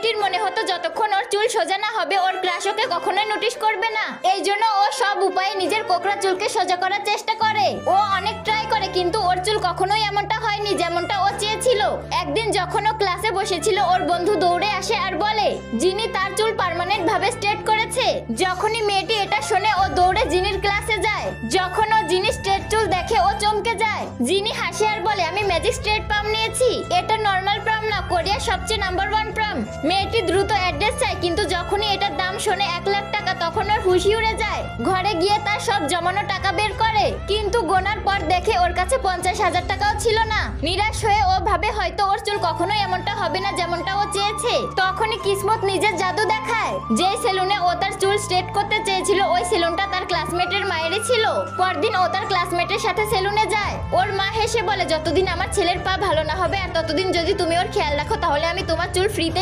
মেয়েটির মনে হতো যতক্ষণ ওর চুল সোজা না হবে ওর ক্রাশ ওকে কখনোই নোটিশ করবে না। এই জন্য ও সব উপায়ে নিজের কোকড়া চুলকে সোজা করার চেষ্টা করে। ও অনেক ট্রাই করে কিন্তু ওর চুল কখনোই এমনটা হয়নি যেমনটা ও চেয়েছিল। একদিন যখন ও ক্লাসে বসেছিল ওর বন্ধু দৌড়ে আসে আর বলে জিনি তার চুল পার্মানেন্ট ভাবে স্ট্রেট করেছে। যখনই মেয়েটি এটা শুনে ও দৌড়ে জিনির ক্লাসে যায়। যখন ও জিনি স্ট্রেট চুল দেখে ও চমকে যায়। জিনি হাসে আর বলে আমি ম্যাজিক স্ট্রেট পাম নিয়েছি, এটা নরমাল পাম না, কোরিয়ার সবচেয়ে নাম্বার 1 পাম। মেয়েটি দ্রুত অ্যাড্রেস চায় কিন্তু যখনই এটার দাম শোনে 1 লাখ টাকা তখন ওর হুঁশি উড়ে যায়। ঘরে গিয়ে তার সব জমানো টাকা বের করে কিন্তু গোনার পর দেখে ওর কাছে 50,000 টাকাও ছিল না। নিরাশ হয়ে ও ভাবে হয়তো ওর চুল কখনোই এমনটা হবে না যেমনটা ও চেয়েছে। তখনই কিসমত নিজের জাদু দেখায়। যে সেলুনে ও তার চুল স্ট্রেট করতে চেয়েছিল ওই সেলুনটা তার ক্লাসমেটের মায়েরই ছিল। পরদিন ও তার ক্লাসমেটের সাথে সেলুনে যায়। ওর মা হেসে বলে যতদিন আমার ছেলের পা ভালো না হবে আর ততদিন যদি তুমি ওর খেয়াল রাখো তাহলে আমি তোমার চুল ফ্রিতে